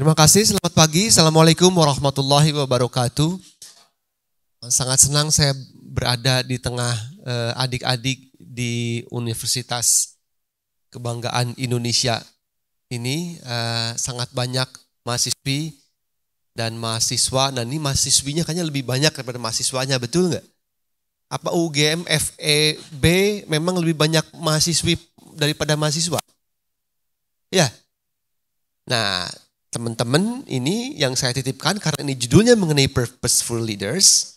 Terima kasih, selamat pagi. Assalamualaikum warahmatullahi wabarakatuh. Sangat senang saya berada di tengah adik-adik di Universitas Kebanggaan Indonesia ini. Sangat banyak mahasiswi dan mahasiswa. Nah ini mahasiswinya kayaknya lebih banyak daripada mahasiswanya, betul nggak? Apa UGM FEB memang lebih banyak mahasiswi daripada mahasiswa? Ya. Nah, teman-teman ini yang saya titipkan karena ini judulnya mengenai purposeful leaders.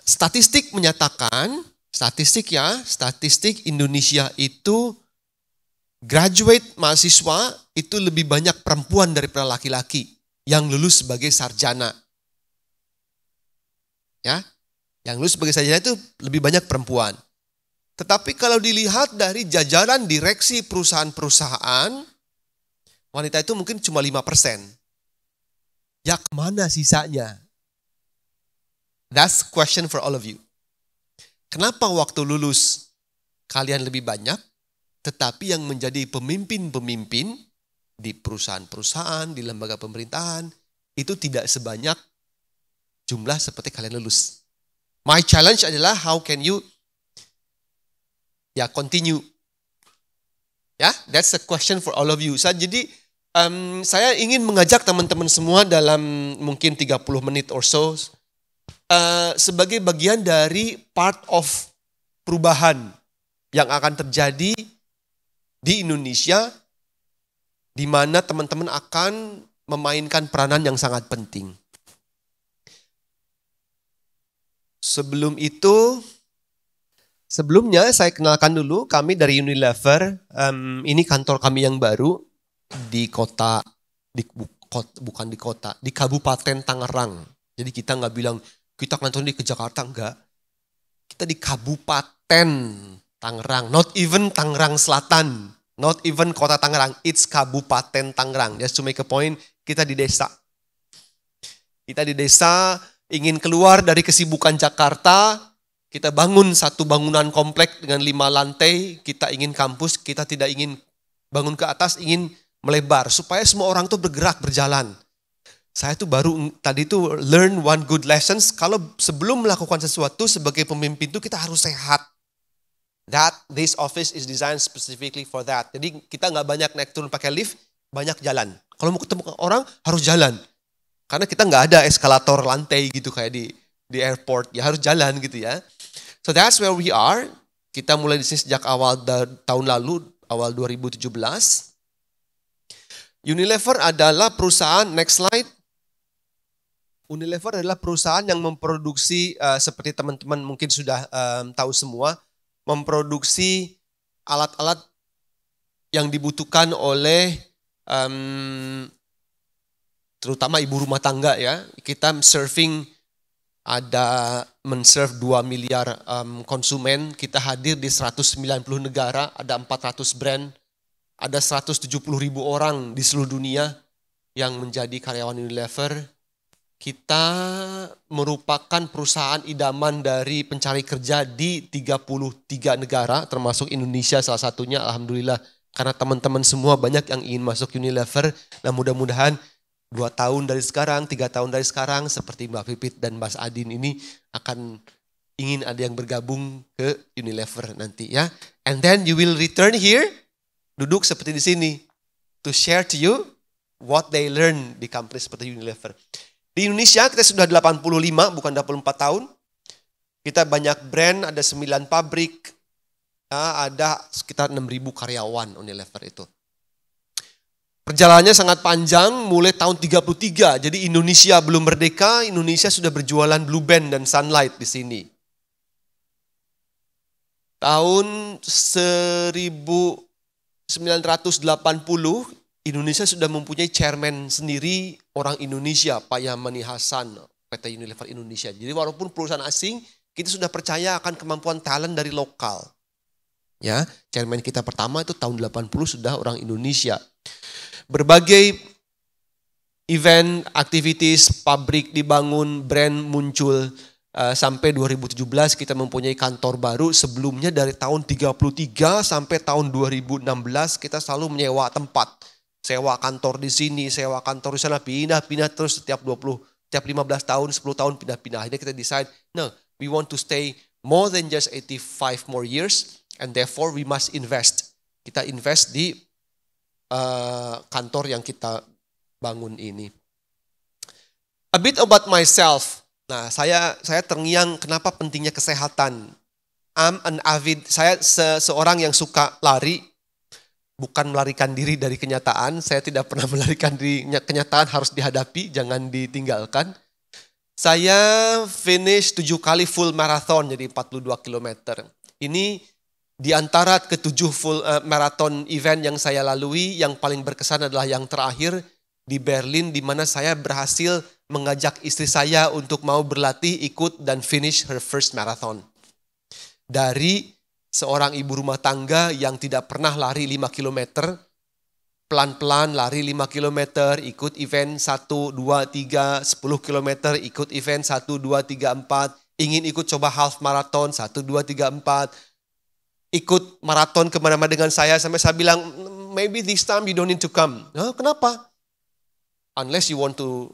Statistik menyatakan, statistik Indonesia itu graduate mahasiswa itu lebih banyak perempuan daripada laki-laki yang lulus sebagai sarjana. Ya, yang lulus sebagai sarjana itu lebih banyak perempuan. Tetapi kalau dilihat dari jajaran direksi perusahaan-perusahaan, wanita itu mungkin cuma 5%. Ya kemana sisanya? That's question for all of you. Kenapa waktu lulus kalian lebih banyak, tetapi yang menjadi pemimpin-pemimpin di perusahaan-perusahaan, di lembaga pemerintahan, itu tidak sebanyak jumlah seperti kalian lulus. My challenge adalah how can you continue. Ya, that's the question for all of you. Jadi saya ingin mengajak teman-teman semua dalam mungkin 30 menit or so sebagai bagian dari part of perubahan yang akan terjadi di Indonesia, di mana teman-teman akan memainkan peranan yang sangat penting. Sebelumnya saya kenalkan dulu kami dari Unilever. Ini kantor kami yang baru di di Kabupaten Tangerang. Jadi kita nggak bilang kita kantornya di Jakarta, enggak. Kita di Kabupaten Tangerang, not even Tangerang Selatan, not even Kota Tangerang, it's Kabupaten Tangerang. Just to make a point, kita di desa. Kita di desa ingin keluar dari kesibukan Jakarta. Kita bangun satu bangunan komplek dengan 5 lantai, kita ingin kampus, kita tidak ingin bangun ke atas, ingin melebar supaya semua orang tuh bergerak, berjalan. Saya tuh baru tadi tuh learn one good lessons, kalau sebelum melakukan sesuatu sebagai pemimpin tuh kita harus sehat. This office is designed specifically for that. Jadi kita nggak banyak naik turun pakai lift, banyak jalan. Kalau mau ketemu orang harus jalan. Karena kita nggak ada eskalator lantai gitu kayak di airport, ya harus jalan gitu ya. So that's where we are. Kita mulai di sini sejak awal tahun lalu, awal 2017. Unilever adalah perusahaan, next slide. Unilever adalah perusahaan yang memproduksi, seperti teman-teman mungkin sudah tahu semua, memproduksi alat-alat yang dibutuhkan oleh terutama ibu rumah tangga ya. Kita men-serve 2 miliar konsumen, kita hadir di 190 negara, ada 400 brand, ada 170.000 orang di seluruh dunia yang menjadi karyawan Unilever. Kita merupakan perusahaan idaman dari pencari kerja di 33 negara, termasuk Indonesia salah satunya, alhamdulillah. Karena teman-teman semua banyak yang ingin masuk Unilever, nah mudah-mudahan 2 tahun dari sekarang, 3 tahun dari sekarang, seperti Mbak Pipit dan Mas Adin ini akan ingin ada yang bergabung ke Unilever nanti ya. And then you will return here, duduk seperti di sini, to share to you what they learn di company seperti Unilever. Di Indonesia kita sudah 85, bukan 24 tahun. Kita banyak brand, ada 9 pabrik, ada sekitar 6.000 karyawan Unilever itu. Perjalanannya sangat panjang, mulai tahun 33. Jadi Indonesia belum merdeka, Indonesia sudah berjualan Blue Band dan Sunlight di sini. Tahun 1980, Indonesia sudah mempunyai chairman sendiri, orang Indonesia, Pak Yamani Hasan, PT Unilever Indonesia. Jadi walaupun perusahaan asing, kita sudah percaya akan kemampuan talent dari lokal. Ya, chairman kita pertama itu tahun 80 sudah orang Indonesia. Berbagai event, activities, pabrik dibangun, brand muncul. Sampai 2017 kita mempunyai kantor baru. Sebelumnya dari tahun 33 sampai tahun 2016 kita selalu menyewa tempat. Sewa kantor di sini, sewa kantor di sana, pindah-pindah terus setiap 15 tahun, 10 tahun pindah-pindah. Akhirnya kita decide, no, we want to stay more than just 85 more years and therefore we must invest. Kita invest di kantor yang kita bangun ini. A bit about myself. Nah, saya terngiang kenapa pentingnya kesehatan. I'm an avid, saya seorang yang suka lari, bukan melarikan diri dari kenyataan. Saya tidak pernah melarikan diri, kenyataan harus dihadapi, jangan ditinggalkan. Saya finish 7 kali full marathon, jadi 42 km. Ini di antara ke-7 full marathon event yang saya lalui, yang paling berkesan adalah yang terakhir di Berlin, di mana saya berhasil mengajak istri saya untuk mau berlatih, ikut dan finish her first marathon. Dari seorang ibu rumah tangga yang tidak pernah lari 5 km, pelan-pelan lari 5 km, ikut event 1, 2, 3, 10 km, ikut event 1, 2, 3, 4, ingin ikut coba half marathon 1, 2, 3, 4, ikut maraton kemana-mana dengan saya, sampai saya bilang, maybe this time you don't need to come. Nah, kenapa? Unless you want to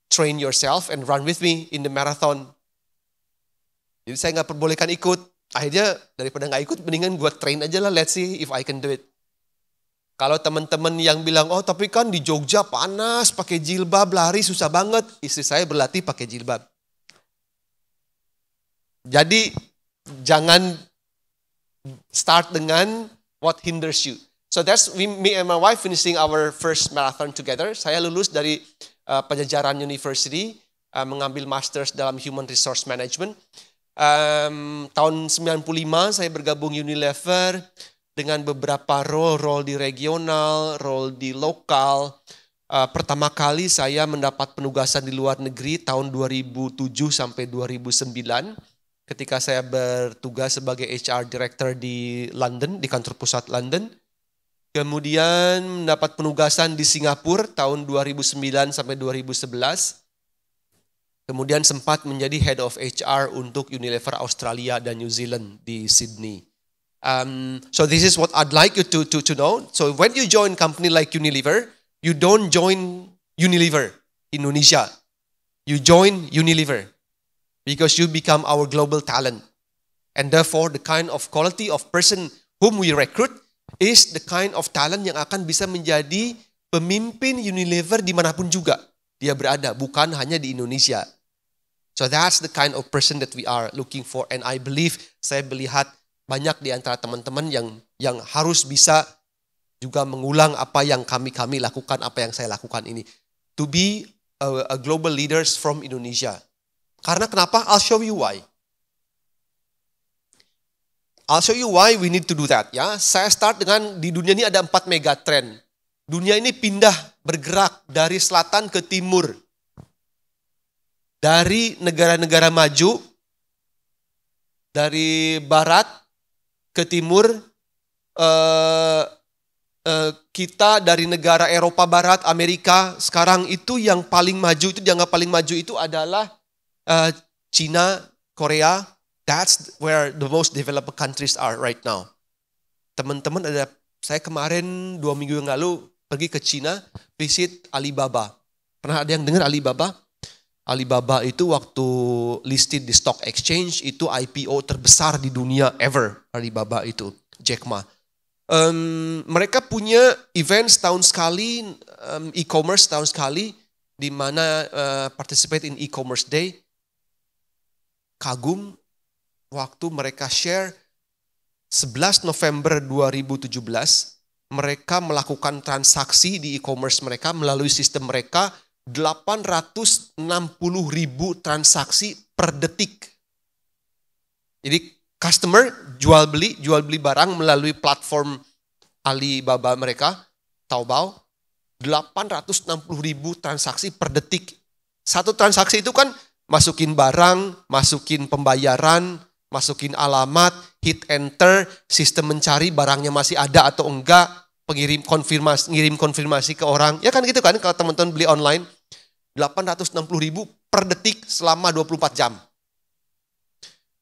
train yourself and run with me in the marathon. Jadi saya nggak perbolehkan ikut. Akhirnya daripada nggak ikut, mendingan gue train aja lah, let's see if I can do it. Kalau teman-teman yang bilang, oh tapi kan di Jogja panas, pakai jilbab, lari susah banget. Istri saya berlatih pakai jilbab. Jadi jangan start dengan what hinders you. So that's me and my wife finishing our first marathon together. Saya lulus dari Pajajaran University, mengambil masters dalam Human Resource Management. Tahun 95 saya bergabung Unilever dengan beberapa role di regional, role di lokal. Pertama kali saya mendapat penugasan di luar negeri tahun 2007 sampai 2009. Ketika saya bertugas sebagai HR Director di London, di kantor pusat London. Kemudian mendapat penugasan di Singapura tahun 2009 sampai 2011. Kemudian sempat menjadi Head of HR untuk Unilever Australia dan New Zealand di Sydney. So this is what I'd like you to know. So when you join company like Unilever, you don't join Unilever Indonesia. You join Unilever because you become our global talent. And therefore the kind of quality of person whom we recruit is the kind of talent yang akan bisa menjadi pemimpin Unilever dimanapun juga dia berada, bukan hanya di Indonesia. So that's the kind of person that we are looking for. And I believe, saya melihat banyak di antara teman-teman yang harus bisa juga mengulang apa yang kami lakukan, apa yang saya lakukan ini. To be a global leaders from Indonesia. Karena kenapa? I'll show you why. I'll show you why we need to do that. Ya, saya start dengan di dunia ini ada 4 mega trend. Dunia ini pindah bergerak dari selatan ke timur. Dari negara-negara maju, dari barat ke timur, kita dari negara Eropa Barat, Amerika, sekarang itu yang paling maju, itu dianggap paling maju itu adalah China, Korea. That's where the most developed countries are right now. Teman-teman, saya kemarin 2 minggu yang lalu pergi ke China, visit Alibaba. Pernah ada yang dengar Alibaba? Alibaba itu waktu listed di stock exchange, itu IPO terbesar di dunia ever. Alibaba itu, Jack Ma. Mereka punya event setahun sekali, e-commerce setahun sekali, di mana participate in e-commerce day. Kagum waktu mereka share 11 November 2017, mereka melakukan transaksi di e-commerce mereka melalui sistem mereka 860.000 transaksi per detik. Jadi customer jual beli barang melalui platform Alibaba mereka, Taobao, 860.000 transaksi per detik. Satu transaksi itu kan masukin barang, masukin pembayaran, masukin alamat, hit enter, sistem mencari barangnya masih ada atau enggak, ngirim konfirmasi ke orang. Ya kan gitu kan kalau teman-teman beli online, 860.000 per detik selama 24 jam.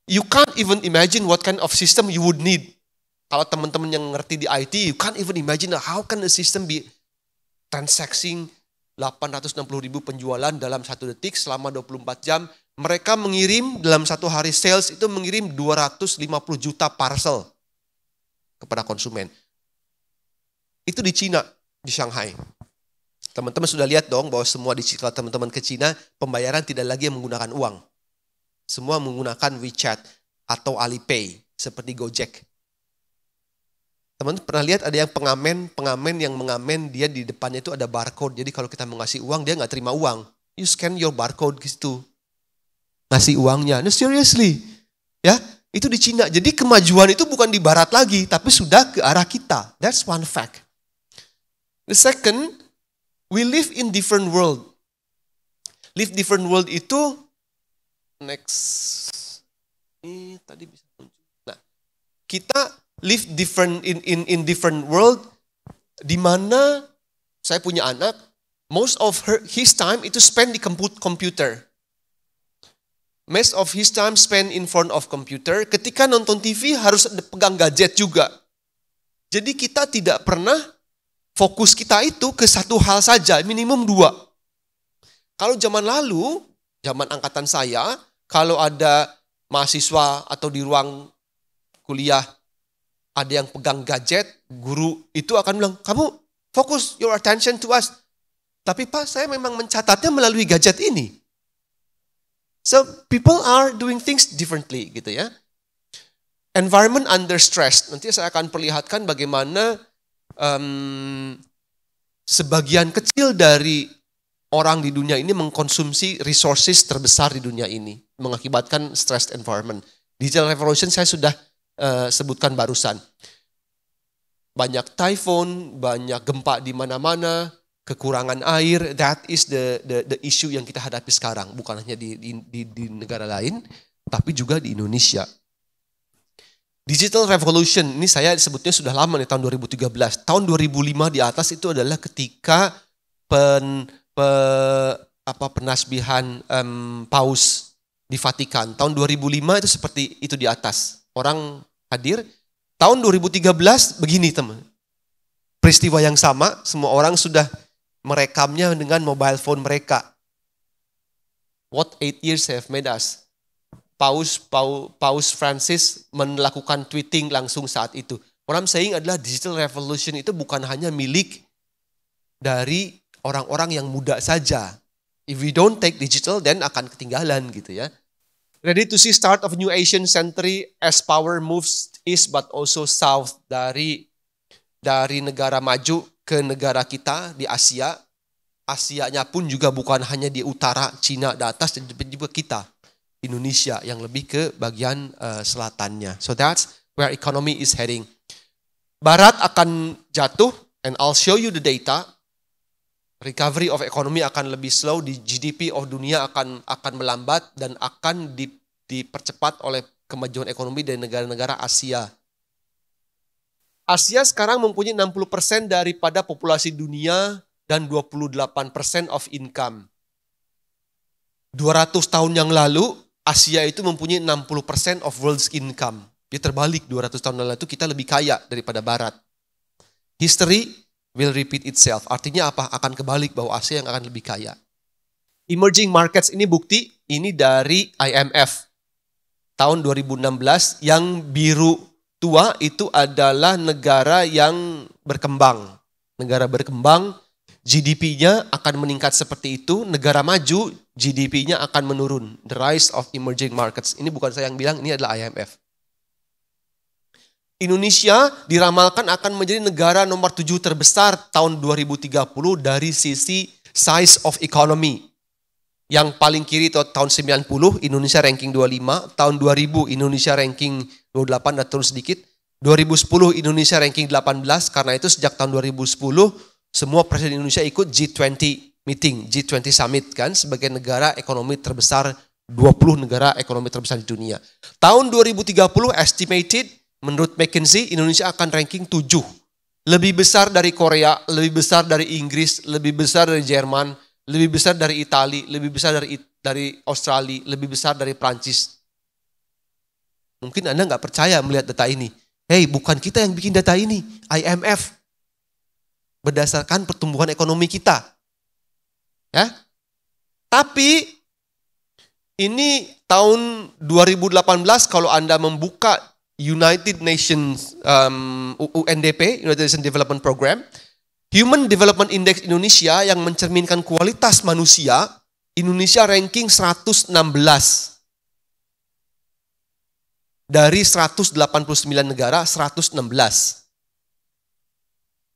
You can't even imagine what kind of system you would need. Kalau teman-teman yang ngerti di IT, you can't even imagine how can the system be Transacting 860 ribu penjualan dalam 1 detik selama 24 jam. Mereka mengirim dalam satu hari sales itu mengirim 250 juta parcel kepada konsumen. Itu di Cina, di Shanghai. Teman-teman sudah lihat dong bahwa semua digital teman-teman ke Cina, pembayaran tidak lagi menggunakan uang. Semua menggunakan WeChat atau Alipay seperti Gojek. Teman-teman pernah lihat ada yang pengamen yang mengamen, dia di depannya itu ada barcode. Jadi kalau kita mau ngasih uang, dia nggak terima uang. You scan your barcode gitu. Ngasih uangnya. No, seriously. Ya, itu di Cina. Jadi kemajuan itu bukan di barat lagi, tapi sudah ke arah kita. That's one fact. The second, we live in different world. Live different world itu next. Ini tadi bisa muncul. Nah, kita live different in different world, di mana saya punya anak, most of his time itu spend di computer. Most of his time spend in front of computer. Ketika nonton TV harus pegang gadget juga. Jadi kita tidak pernah fokus kita itu ke satu hal saja, minimum 2. Kalau zaman lalu, zaman angkatan saya, kalau ada mahasiswa atau di ruang kuliah, ada yang pegang gadget, guru itu akan bilang, kamu fokus your attention to us. Tapi Pak, saya memang mencatatnya melalui gadget ini. So people are doing things differently gitu ya. Environment under stress. Nanti saya akan perlihatkan bagaimana sebagian kecil dari orang di dunia ini mengkonsumsi resources terbesar di dunia ini. Mengakibatkan stressed environment. Digital revolution saya sudah sebutkan barusan. Banyak typhoon, banyak gempa di mana-mana, kekurangan air, that is the issue yang kita hadapi sekarang. Bukan hanya di negara lain, tapi juga di Indonesia. Digital revolution, ini saya sebutnya sudah lama nih, tahun 2013. Tahun 2005 di atas itu adalah ketika penasbihan Paus di Vatikan. Tahun 2005 itu seperti itu di atas. Orang hadir. Tahun 2013 begini teman. Peristiwa yang sama, semua orang sudah merekamnya dengan mobile phone mereka. What 8 years have made us? Paus Francis melakukan tweeting langsung saat itu. What I'm saying adalah digital revolution itu bukan hanya milik dari orang-orang yang muda saja. If we don't take digital, then akan ketinggalan gitu ya. Ready to see start of new Asian century as power moves east but also south dari negara maju ke negara kita di Asia. Asianya pun juga bukan hanya di utara, Cina di atas, dan juga kita, Indonesia yang lebih ke bagian selatannya. So that's where economy is heading. Barat akan jatuh, and I'll show you the data. Recovery of economy akan lebih slow, di GDP of dunia akan melambat dan akan dipercepat oleh kemajuan ekonomi dari negara-negara Asia. Asia sekarang mempunyai 60% daripada populasi dunia dan 28% of income. 200 tahun yang lalu, Asia itu mempunyai 60% of world's income. Dia terbalik 200 tahun lalu itu kita lebih kaya daripada Barat. History will repeat itself. Artinya apa? Akan kebalik bahwa Asia yang akan lebih kaya. Emerging markets ini bukti, ini dari IMF. Tahun 2016 yang biru tua itu adalah negara yang berkembang. Negara berkembang, GDP-nya akan meningkat seperti itu. Negara maju, GDP-nya akan menurun. The rise of emerging markets. Ini bukan saya yang bilang, ini adalah IMF. Indonesia diramalkan akan menjadi negara nomor 7 terbesar tahun 2030 dari sisi size of economy. Yang paling kiri itu tahun 90, Indonesia ranking 25. Tahun 2000, Indonesia ranking 28 dan turun sedikit. 2010, Indonesia ranking 18. Karena itu sejak tahun 2010, semua presiden Indonesia ikut G20 meeting, G20 summit kan, sebagai negara ekonomi terbesar, 20 negara ekonomi terbesar di dunia. Tahun 2030 estimated, menurut McKinsey, Indonesia akan ranking 7. Lebih besar dari Korea, lebih besar dari Inggris, lebih besar dari Jerman, lebih besar dari Italia, lebih besar dari Australia, lebih besar dari Prancis. Mungkin Anda nggak percaya melihat data ini. Hey, bukan kita yang bikin data ini, IMF. berdasarkan pertumbuhan ekonomi kita. Ya. Tapi ini tahun 2018 kalau Anda membuka United Nations UNDP, United Nations Development Program, Human Development Index Indonesia yang mencerminkan kualitas manusia, Indonesia ranking 116 dari 189 negara, 116.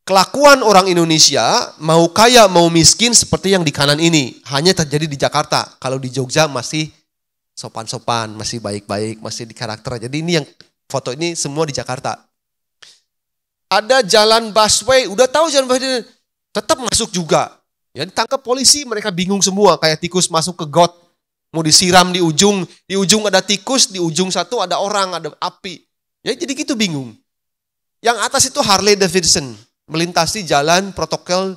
Kelakuan orang Indonesia, mau kaya mau miskin seperti yang di kanan ini, hanya terjadi di Jakarta. Kalau di Jogja masih sopan-sopan, masih baik-baik, masih di karakter. Jadi ini yang foto ini semua di Jakarta. Ada jalan busway, udah tahu jalan busway, tetap masuk juga. Ya ditangkap polisi, mereka bingung semua, kayak tikus masuk ke got. Mau disiram di ujung ada tikus, di ujung satu ada orang, ada api. Ya jadi gitu bingung. Yang atas itu Harley Davidson, melintasi jalan protokol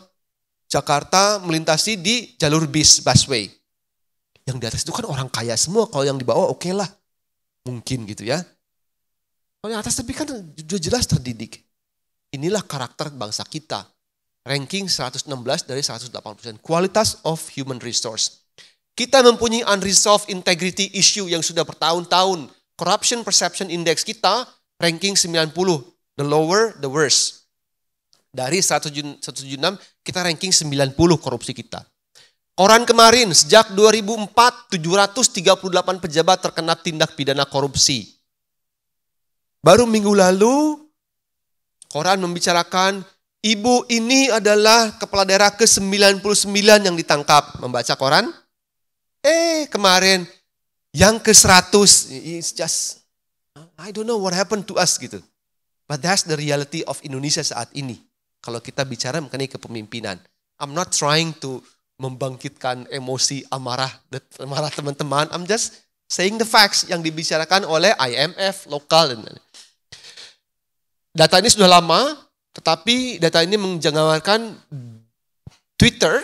Jakarta, melintasi di jalur bis, busway. Yang di atas itu kan orang kaya semua, kalau yang di bawah oke lah. Mungkin gitu ya. Kalau yang atas tapi kan sudah jelas terdidik. Inilah karakter bangsa kita. Ranking 116 dari 180%. Kualitas of human resource. Kita mempunyai unresolved integrity issue yang sudah bertahun-tahun. Corruption Perception Index kita ranking 90. The lower, the worse. Dari 176 kita ranking 90 korupsi kita. Koran kemarin, sejak 2004, 738 pejabat terkena tindak pidana korupsi. Baru minggu lalu, koran membicarakan, ibu ini adalah kepala daerah ke-99 yang ditangkap. Membaca koran? Kemarin, yang ke-100. It's just, I don't know what happened to us gitu. But that's the reality of Indonesia saat ini. Kalau kita bicara mengenai kepemimpinan. I'm not trying to membangkitkan emosi amarah teman-teman. I'm just saying the facts yang dibicarakan oleh IMF, lokal. Data ini sudah lama, tetapi data ini menjabarkan Twitter,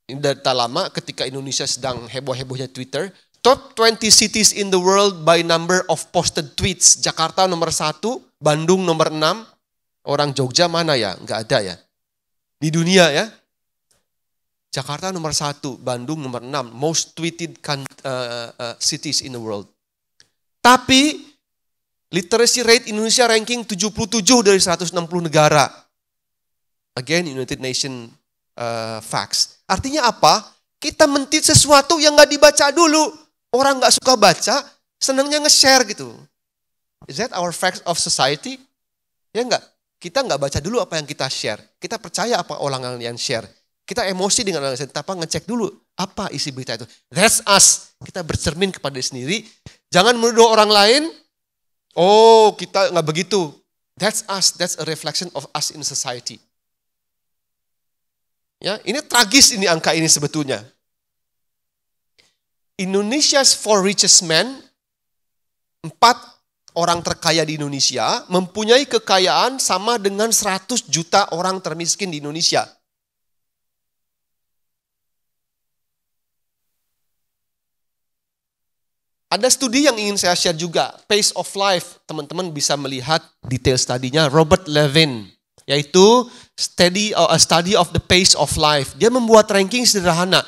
ini data lama ketika Indonesia sedang heboh-hebohnya Twitter, top 20 cities in the world by number of posted tweets. Jakarta nomor 1, Bandung nomor 6, orang Jogja mana ya? Enggak ada ya. Di dunia ya. Jakarta nomor 1, Bandung nomor 6, most tweeted cities in the world. Tapi literacy rate Indonesia ranking 77 dari 160 negara. Again, United Nations facts. Artinya apa? Kita mentit sesuatu yang gak dibaca dulu. Orang gak suka baca, senangnya nge-share gitu. Is that our facts of society? Ya enggak? Kita gak baca dulu apa yang kita share. Kita percaya apa orang yang share. Kita emosi dengan orang lain, tanpa ngecek dulu apa isi berita itu. That's us. Kita bercermin kepada diri sendiri. Jangan menuduh orang lain. Oh, kita nggak begitu. That's us. That's a reflection of us in society. Ya, ini tragis ini angka ini sebetulnya. Indonesia's 4 richest men, 4 orang terkaya di Indonesia mempunyai kekayaan sama dengan 100 juta orang termiskin di Indonesia. Ada studi yang ingin saya share juga, Pace of Life. Teman-teman bisa melihat detail studinya, Robert Levin, yaitu a study of the pace of life. Dia membuat ranking sederhana.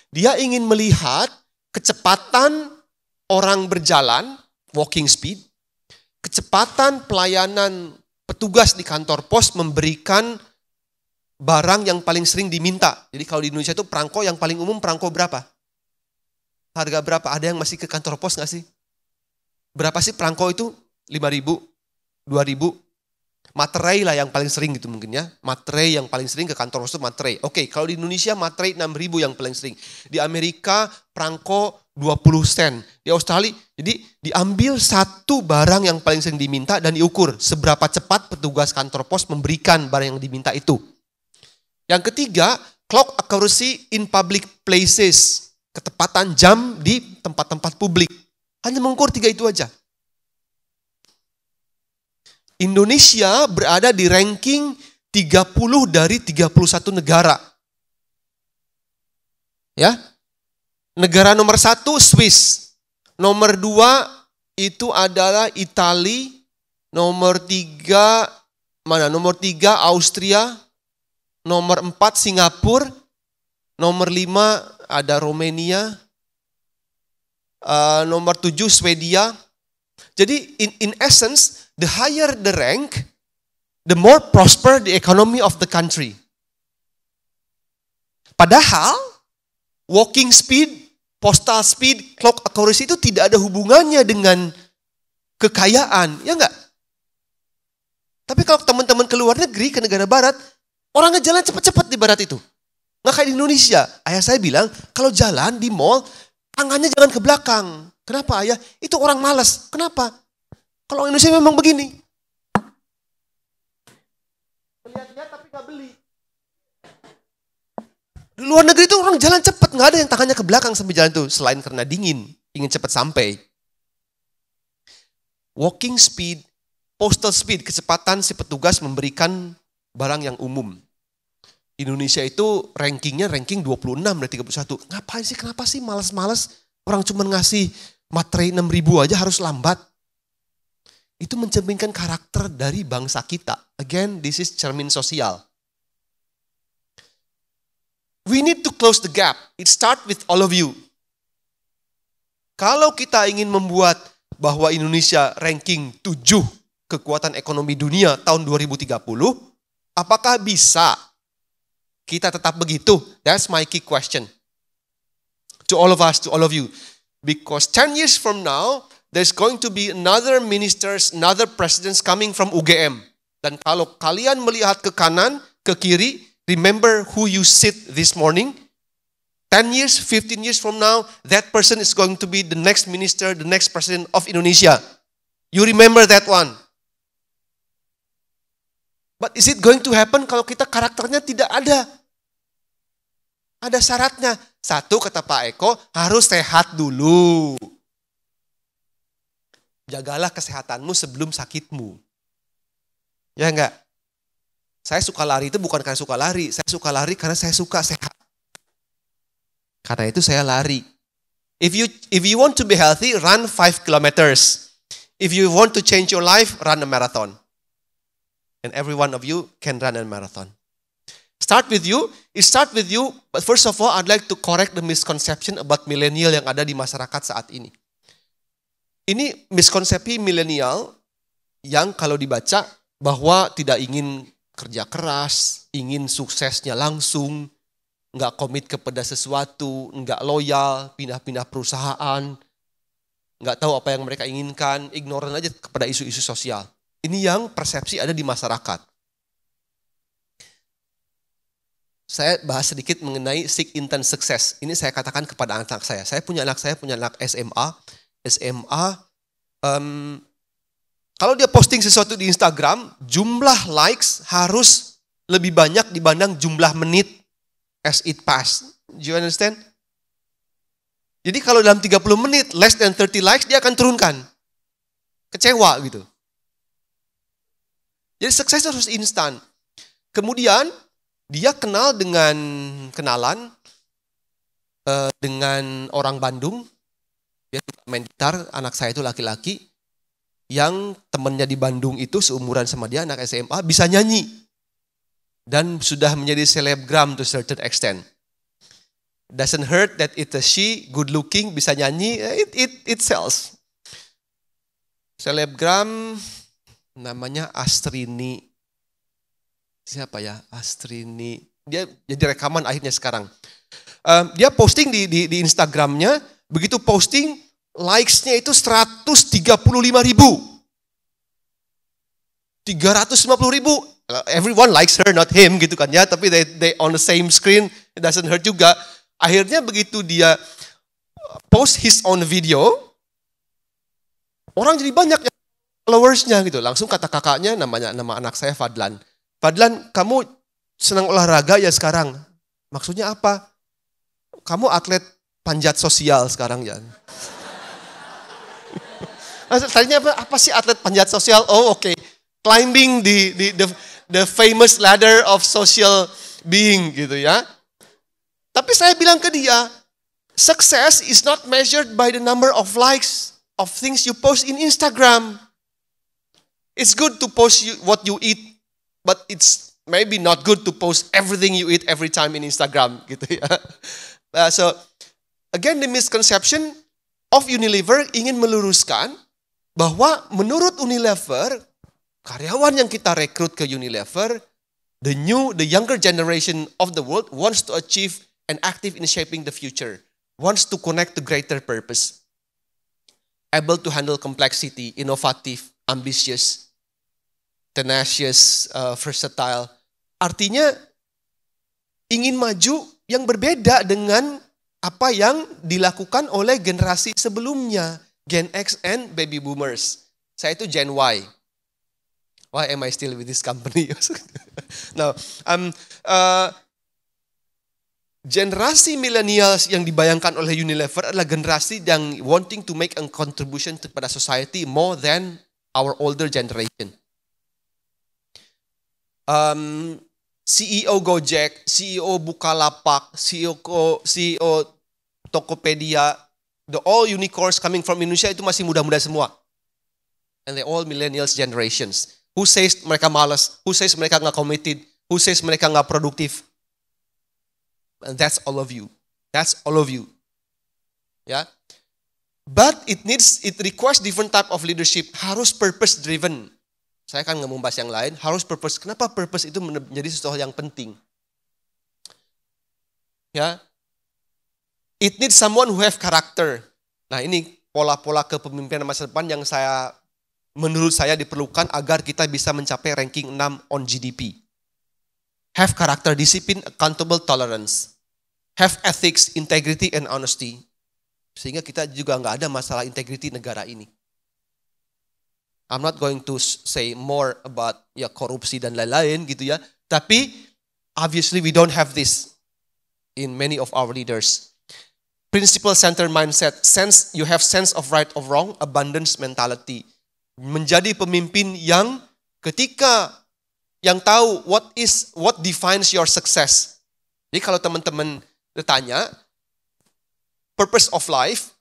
Dia ingin melihat kecepatan orang berjalan, walking speed, kecepatan pelayanan petugas di kantor pos memberikan barang yang paling sering diminta. Jadi kalau di Indonesia itu perangko yang paling umum perangko berapa? Harga berapa? Ada yang masih ke kantor pos nggak sih? Berapa sih perangko itu? 5.000, 2.000. Materai lah yang paling sering gitu mungkin ya. Materai yang paling sering ke kantor pos itu materai. Oke, kalau di Indonesia materai 6.000 yang paling sering. Di Amerika perangko 20 sen. Di Australia, jadi diambil satu barang yang paling sering diminta dan diukur seberapa cepat petugas kantor pos memberikan barang yang diminta itu. Yang ketiga, clock accuracy in public places. Ketepatan jam di tempat-tempat publik. Hanya mengukur 3 itu aja. Indonesia berada di ranking 30 dari 31 negara. Ya. Negara nomor 1 Swiss. Nomor 2 itu adalah Italia. Nomor 3 Austria. nomor 4 Singapura, nomor 5 ada Romania, nomor 7 Swedia. Jadi in essence, the higher the rank, the more prosper the economy of the country. Padahal walking speed, postal speed, clock accuracy itu tidak ada hubungannya dengan kekayaan, ya enggak? Tapi kalau teman-teman ke luar negeri, ke negara barat, orangnya jalan cepat-cepat di barat itu. Nggak kayak di Indonesia. Ayah saya bilang, kalau jalan di mall, tangannya jangan ke belakang. Kenapa ayah? Itu orang malas. Kenapa? Kalau Indonesia memang begini. Lihat-lihat tapi nggak beli. Di luar negeri itu orang jalan cepat. Nggak ada yang tangannya ke belakang sambil jalan itu. Selain karena dingin, ingin cepat sampai. Walking speed, postal speed, kecepatan si petugas memberikan barang yang umum. Indonesia itu ranking 26 dari 31. Ngapain sih, kenapa sih malas-malas? Orang cuma ngasih materai 6.000 aja harus lambat. Itu mencerminkan karakter dari bangsa kita. Again, this is cermin sosial. We need to close the gap. It start with all of you. Kalau kita ingin membuat bahwa Indonesia ranking 7 kekuatan ekonomi dunia tahun 2030, apakah bisa kita tetap begitu? That's my key question. To all of us, to all of you. Because 10 years from now, there's going to be another ministers, another presidents coming from UGM. Dan kalau kalian melihat ke kanan, ke kiri, remember who you sit this morning. 10 years, 15 years from now, that person is going to be the next minister, the next president of Indonesia. You remember that one. But is it going to happen kalau kita karakternya tidak ada? Ada syaratnya. Satu, kata Pak Eko, harus sehat dulu. Jagalah kesehatanmu sebelum sakitmu. Ya enggak? Saya suka lari itu bukan karena suka lari. Saya suka lari karena saya suka sehat. Karena itu saya lari. If you want to be healthy, run 5 kilometers. If you want to change your life, run a marathon. And every one of you can run a marathon. It start with you, but first of all, I'd like to correct the misconception about millennial yang ada di masyarakat saat ini. Ini miskonsepsi milenial yang kalau dibaca bahwa tidak ingin kerja keras, ingin suksesnya langsung, nggak komit kepada sesuatu, nggak loyal, pindah-pindah perusahaan, nggak tahu apa yang mereka inginkan, ignoran aja kepada isu-isu sosial. Ini yang persepsi ada di masyarakat. Saya bahas sedikit mengenai seek intense success. Ini saya katakan kepada anak saya. Saya punya anak SMA. Kalau dia posting sesuatu di Instagram, jumlah likes harus lebih banyak dibanding jumlah menit as it pass. Do you understand? Jadi kalau dalam 30 menit, less than 30 likes, dia akan turunkan. Kecewa gitu. Jadi sukses harus instan. Kemudian, dia kenalan dengan orang Bandung. Dia main gitar, anak saya itu laki-laki. Yang temannya di Bandung itu seumuran sama dia, anak SMA, bisa nyanyi. Dan sudah menjadi selebgram to certain extent. Doesn't hurt that it's a she, good looking, bisa nyanyi, it sells. Selebgram namanya Astrini. Siapa ya? Astrini. Dia jadi rekaman akhirnya sekarang. Dia posting di Instagramnya, begitu posting, likes-nya itu 135.000. 350.000. Everyone likes her, not him gitu kan ya. Tapi they on the same screen, it doesn't hurt juga. Akhirnya begitu dia post his own video, orang jadi banyak yang followers-nya gitu. Langsung kata kakaknya, nama anak saya Fadlan. Fadlan, kamu senang olahraga ya sekarang? Maksudnya apa? Kamu atlet panjat sosial sekarang ya. Tadinya apa sih atlet panjat sosial? Oh oke. Climbing the famous ladder of social being gitu ya. Tapi saya bilang ke dia, success is not measured by the number of likes of things you post in Instagram. It's good to post what you eat, but it's maybe not good to post everything you eat every time in Instagram gitu ya. So again, the misconception of Unilever ingin meluruskan bahwa menurut Unilever, karyawan yang kita rekrut ke Unilever, the younger generation of the world wants to achieve and active in shaping the future, wants to connect to greater purpose, able to handle complexity, innovative, ambitious, tenacious, versatile. Artinya ingin maju yang berbeda dengan apa yang dilakukan oleh generasi sebelumnya, Gen X and Baby Boomers. Saya itu Gen Y. Why am I still with this company? Now, generasi millennials yang dibayangkan oleh Unilever adalah generasi yang wanting to make a contribution kepada society more than our older generation. CEO Gojek, CEO Bukalapak, CEO Tokopedia, the all unicorns coming from Indonesia itu masih muda-muda semua. And they all millennials generations. Who says mereka malas? Who says mereka nggak committed? Who says mereka nggak produktif? And that's all of you. That's all of you. Ya. But it requires different type of leadership. Harus purpose driven. Saya kan nggak membahas yang lain. Harus purpose. Kenapa purpose itu menjadi sesuatu yang penting? Ya. It needs someone who have character. Nah, ini pola-pola kepemimpinan masa depan yang menurut saya diperlukan agar kita bisa mencapai ranking 6 on GDP. Have character, discipline, accountable, tolerance. Have ethics, integrity, and honesty. Sehingga kita juga nggak ada masalah integrity negara ini. I'm not going to say more about korupsi dan lain-lain gitu ya. Tapi obviously we don't have this in many of our leaders. Principle-centered mindset, you have sense of right or wrong, abundance mentality. Menjadi pemimpin yang ketika yang tahu what defines your success. Jadi kalau teman-teman bertanya, purpose of life,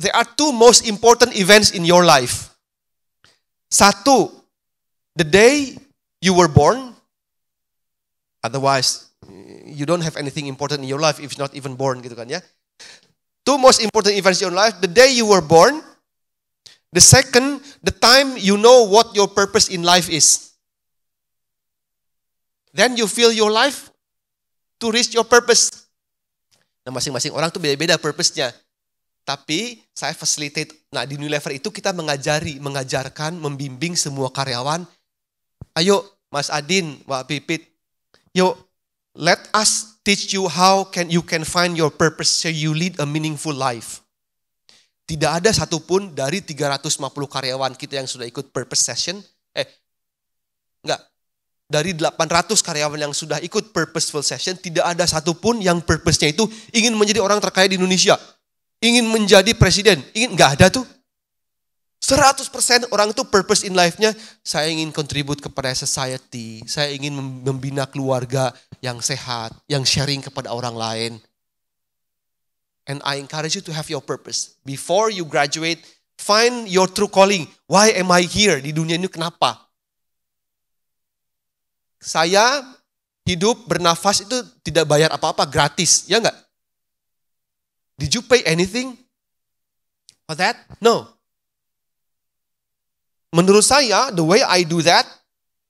there are two most important events in your life. Satu, the day you were born. Otherwise, you don't have anything important in your life if you're not even born gitu kan ya. Two most important events in your life, the day you were born. The second, the time you know what your purpose in life is. Then you feel your life to reach your purpose. Nah, masing-masing orang tuh beda-beda purpose-nya. Tapi saya facilitate. Nah, di Unilever itu kita mengajarkan, membimbing semua karyawan. Ayo, Mas Adin, Mbak Pipit. Yuk, let us teach you how you can find your purpose so you lead a meaningful life. Tidak ada satupun dari 350 karyawan kita yang sudah ikut purpose session. Dari 800 karyawan yang sudah ikut purposeful session, tidak ada satupun yang purpose-nya itu ingin menjadi orang terkaya di Indonesia. Ingin menjadi presiden, nggak ada tuh. 100% orang itu purpose in life-nya, saya ingin contribute kepada society, saya ingin membina keluarga yang sehat, yang sharing kepada orang lain. And I encourage you to have your purpose. Before you graduate, find your true calling. Why am I here? Di dunia ini kenapa? Saya hidup, bernafas itu tidak bayar apa-apa, gratis, ya enggak? Did you pay anything for that? No. Menurut saya, the way I do that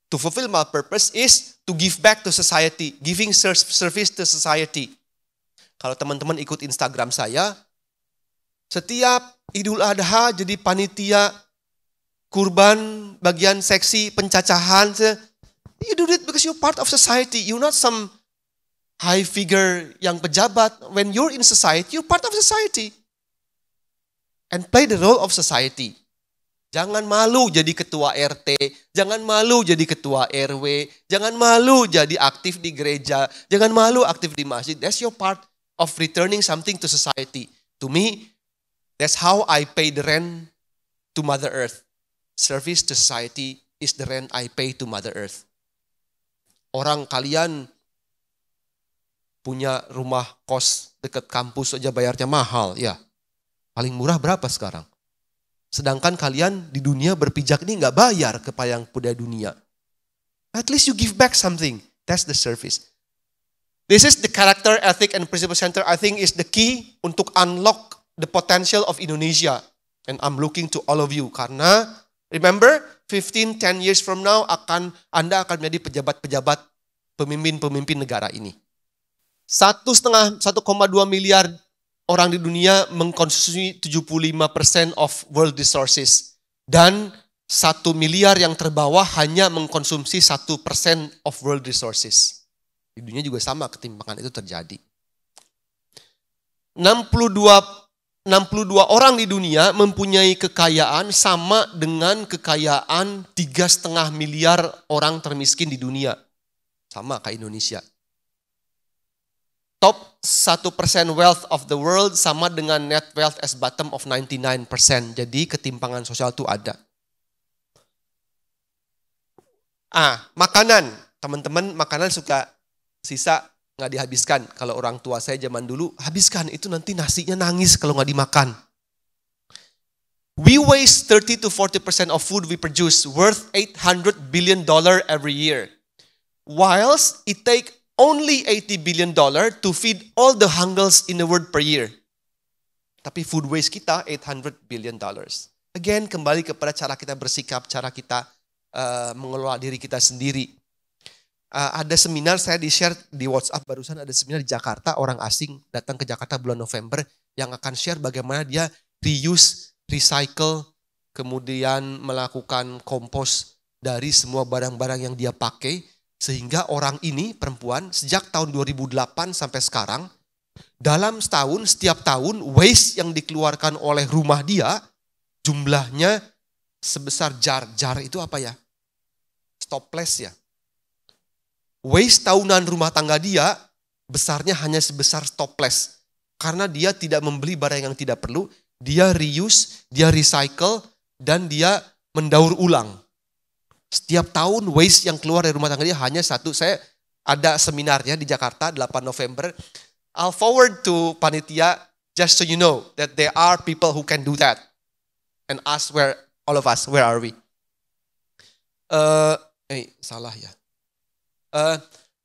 to fulfill my purpose is to give back to society, giving service to society. Kalau teman-teman ikut Instagram saya, setiap Idul Adha jadi panitia kurban bagian seksi pencacahan. You do it because you're part of society. You're not some high figure yang pejabat. When you're in society, you're part of society. And play the role of society. Jangan malu jadi ketua RT. Jangan malu jadi ketua RW. Jangan malu jadi aktif di gereja. Jangan malu aktif di masjid. That's your part of returning something to society. To me, that's how I pay the rent to Mother Earth. Service to society is the rent I pay to Mother Earth. Orang kalian punya rumah kos dekat kampus aja bayarnya mahal, ya. Paling murah berapa sekarang? Sedangkan kalian di dunia berpijak ini nggak bayar kepada yang punya dunia. At least you give back something. That's the service. This is the character, ethic, and principle center. I think is the key untuk unlock the potential of Indonesia. And I'm looking to all of you. Karena, remember, 10 years from now, Anda akan menjadi pejabat-pejabat, pemimpin-pemimpin negara ini. 1,2 miliar orang di dunia mengkonsumsi 75% of world resources. Dan 1 miliar yang terbawah hanya mengkonsumsi 1% of world resources. Di dunia juga sama ketimpangan itu terjadi. 62 orang di dunia mempunyai kekayaan sama dengan kekayaan 3,5 miliar orang termiskin di dunia. Sama kayak Indonesia. Top 1% wealth of the world sama dengan net wealth as bottom of 99%. Jadi ketimpangan sosial itu ada. Makanan. Teman-teman, makanan suka sisa nggak dihabiskan. Kalau orang tua saya zaman dulu, habiskan. Itu nanti nasinya nangis kalau nggak dimakan. We waste 30-40% of food we produce, worth $800 billion every year. Whilst it take only $80 billion to feed all the hungers in the world per year. Tapi food waste kita $800 billion. Again, kembali kepada cara kita bersikap, cara kita mengelola diri kita sendiri. Ada seminar saya di-share di WhatsApp barusan, ada seminar di Jakarta, orang asing datang ke Jakarta bulan November yang akan share bagaimana dia reuse, recycle, kemudian melakukan kompos dari semua barang-barang yang dia pakai, sehingga orang ini, perempuan, sejak tahun 2008 sampai sekarang, dalam setahun, setiap tahun, waste yang dikeluarkan oleh rumah dia, jumlahnya sebesar jar. Jar itu apa ya? Stopless ya. Waste tahunan rumah tangga dia besarnya hanya sebesar stopless. Karena dia tidak membeli barang yang tidak perlu, dia reuse, dia recycle, dan dia mendaur ulang. Setiap tahun waste yang keluar dari rumah tangga dia hanya satu. Saya ada seminarnya di Jakarta 8 November. I'll forward to panitia just so you know that there are people who can do that. And ask all of us, where are we? Salah ya.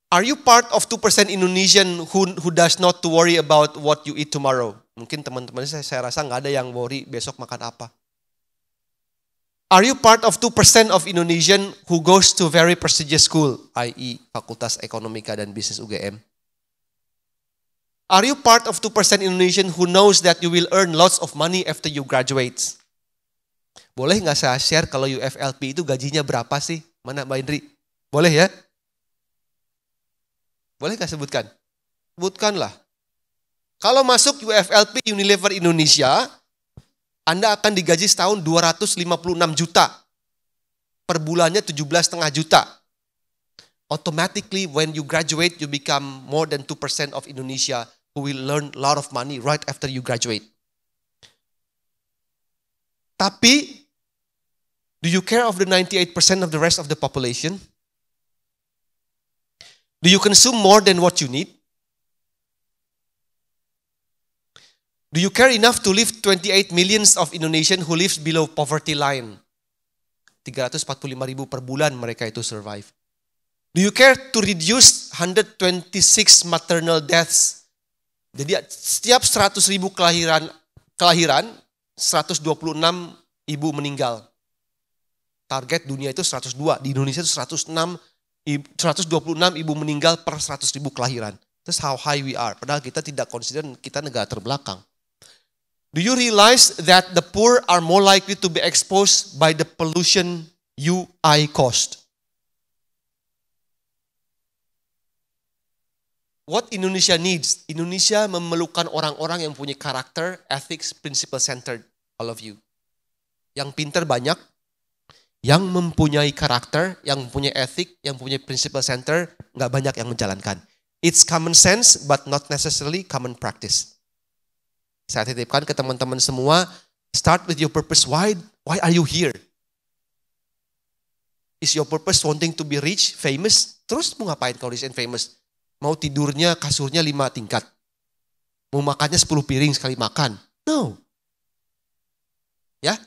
Are you part of 2% Indonesian who does not to worry about what you eat tomorrow? Mungkin teman-teman saya rasa nggak ada yang worry besok makan apa. Are you part of 2% of Indonesian who goes to very prestigious school, i.e. Fakultas Ekonomika dan Bisnis UGM? Are you part of 2% Indonesian who knows that you will earn lots of money after you graduate? Boleh nggak saya share kalau UFLP itu gajinya berapa sih? Mana Mbak Indri? Boleh ya? Boleh nggak sebutkan? Sebutkanlah. Kalau masuk UFLP Unilever Indonesia, Anda akan digaji setahun 256 juta. Per bulannya 17,5 juta. Automatically when you graduate, you become more than 2% of Indonesia who will learn a lot of money right after you graduate. Tapi, do you care of the 98% of the rest of the population? Do you consume more than what you need? Do you care enough to live 28 millions of Indonesian who lives below poverty line? 345 ribu per bulan mereka itu survive. Do you care to reduce 126 maternal deaths? Jadi setiap 100 ribu kelahiran 126 ibu meninggal. Target dunia itu 102, di Indonesia itu 126 ibu meninggal per 100 ribu kelahiran. That's how high we are. Padahal kita tidak consider kita negara terbelakang. Do you realize that the poor are more likely to be exposed by the pollution I caused? What Indonesia needs? Indonesia memerlukan orang-orang yang punya karakter, ethics, principle centered. All of you. Yang pintar banyak, yang mempunyai karakter, yang mempunyai etik, yang mempunyai principle center, nggak banyak yang menjalankan. It's common sense, but not necessarily common practice. Saya titipkan ke teman-teman semua, start with your purpose. Why are you here? Is your purpose wanting to be rich, famous? Terus mau ngapain kalau rich and famous? Mau tidurnya kasurnya 5 tingkat? Mau makannya 10 piring sekali makan? No.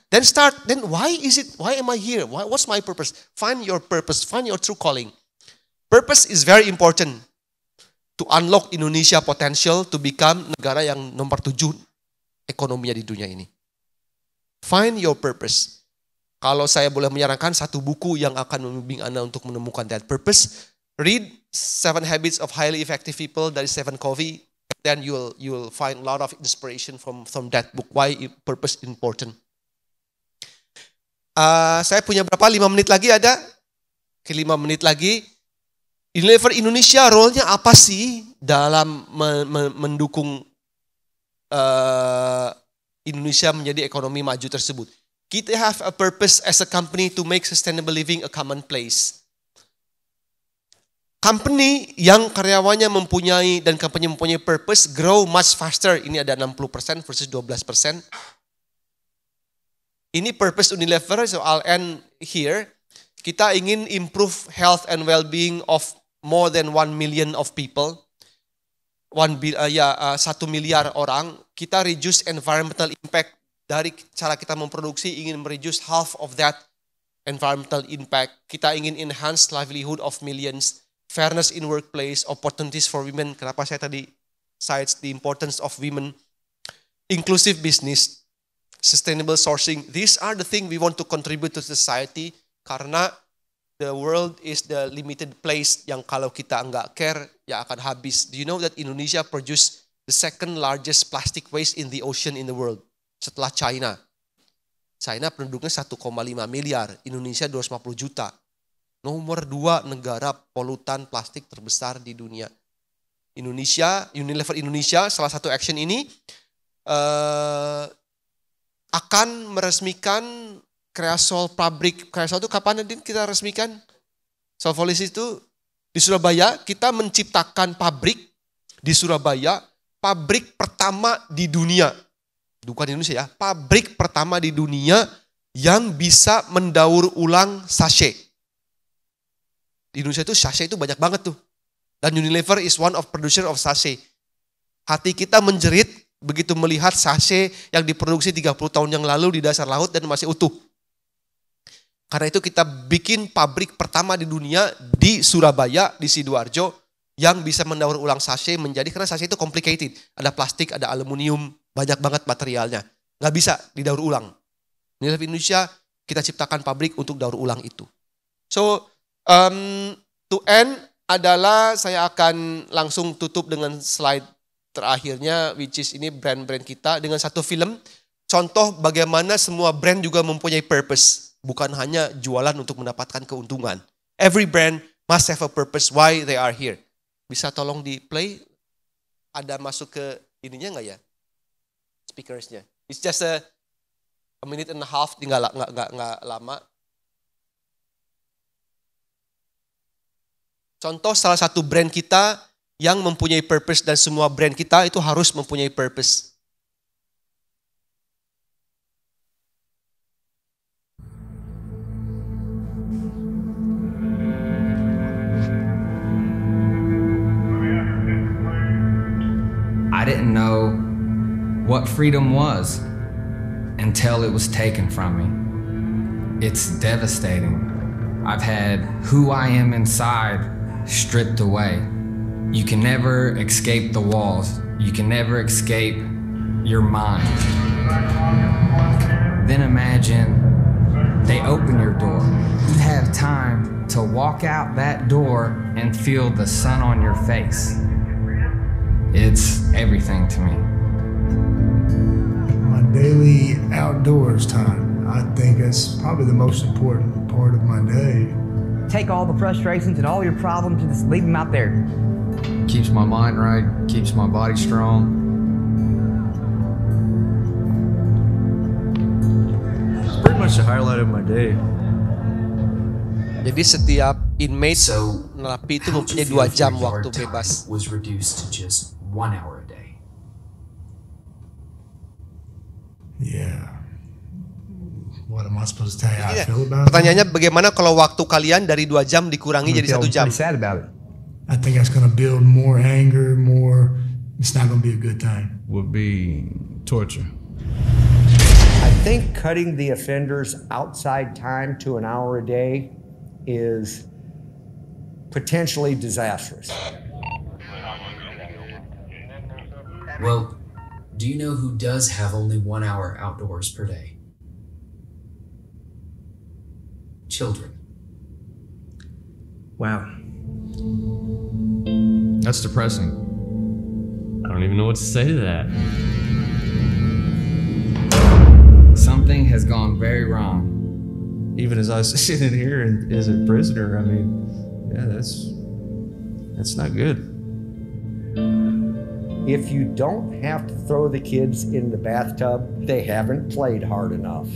Then start. Then why am I here? What's my purpose? Find your purpose. Find your true calling. Purpose is very important to unlock Indonesia potential to become negara yang nomor 7 ekonominya di dunia ini. Find your purpose. Kalau saya boleh menyarankan satu buku yang akan membimbing Anda untuk menemukan that purpose, read 7 Habits of Highly Effective People dari Stephen Covey. Then you'll find a lot of inspiration from that book. Why purpose important? Saya punya berapa? 5 menit lagi ada? 5 menit lagi. Unilever Indonesia role-nya apa sih dalam mendukung Indonesia menjadi ekonomi maju tersebut? Kita have a purpose as a company to make sustainable living a commonplace. Company yang karyawannya mempunyai dan company mempunyai purpose grow much faster. Ini ada 60% versus 12%. Ini purpose Unilever, so I'll end here. Kita ingin improve health and well-being of more than 1 million of people. 1 miliar orang. Kita reduce environmental impact. Dari cara kita memproduksi ingin mereduce half of that environmental impact. Kita ingin enhance livelihood of millions. Fairness in workplace, opportunities for women. Kenapa saya tadi cites the importance of women. Inclusive business, sustainable sourcing. These are the things we want to contribute to society. Karena the world is the limited place yang kalau kita enggak care, ya akan habis. Do you know that Indonesia produce the second largest plastic waste in the ocean in the world? Setelah China. China penduduknya 1,5 miliar, Indonesia 250 juta. Nomor 2 negara polutan plastik terbesar di dunia. Unilever Indonesia, salah satu action ini akan meresmikan Kreasol pabrik. Kreasol itu kapan nanti kita resmikan? Solvolis itu di Surabaya, kita menciptakan pabrik di Surabaya, pabrik pertama di dunia. Bukan Indonesia ya, pabrik pertama di dunia yang bisa mendaur ulang sachet. Di Indonesia itu sachet itu banyak banget tuh. Dan Unilever is one of producer of sachet. Hati kita menjerit begitu melihat sachet yang diproduksi 30 tahun yang lalu di dasar laut dan masih utuh. Karena itu kita bikin pabrik pertama di dunia di Surabaya, di Sidoarjo, yang bisa mendaur ulang sachet menjadi, karena sachet itu complicated. Ada plastik, ada aluminium, banyak banget materialnya. Nggak bisa didaur ulang. Unilever Indonesia, kita ciptakan pabrik untuk daur ulang itu. So, to end adalah saya akan langsung tutup dengan slide terakhirnya, which is ini brand-brand kita dengan satu film. Contoh bagaimana semua brand juga mempunyai purpose. Bukan hanya jualan untuk mendapatkan keuntungan. Every brand must have a purpose why they are here. Bisa tolong di play? Ada masuk ke ininya nggak ya? Speakersnya. It's just a minute and a half, nggak lama. Contoh salah satu brand kita yang mempunyai purpose dan semua brand kita itu harus mempunyai purpose. I didn't know what freedom was until it was taken from me. It's devastating. I've had who I am inside stripped away. You can never escape the walls. You can never escape your mind. Then imagine they open your door. You have time to walk out that door and feel the sun on your face. It's everything to me. My daily outdoors time, I think that's probably the most important part of my day. Take all the frustrations and all your problems and just leave them out there. Keeps my mind right, keeps my body strong. It's pretty much the highlight of my day. Jadi setiap inmate napi itu mempunyai 2 jam waktu bebas. Was reduced to just 1 hour a day. Yeah. What am I supposed to tell you how I feel about it? Pertanyaannya bagaimana kalau waktu kalian dari 2 jam dikurangi jadi 1 jam? Sad about it. I think that's going to build more anger, more. It's not going to be a good thing. Would be torture. I think cutting the offender's outside time to 1 hour a day is potentially disastrous. Well, do you know who does have only 1 hour outdoors per day? Children. Wow. That's depressing. I don't even know what to say to that. Something has gone very wrong. Even as I was sitting here and as a prisoner, I mean, yeah, that's not good. If you don't have to throw the kids in the bathtub, they haven't played hard enough.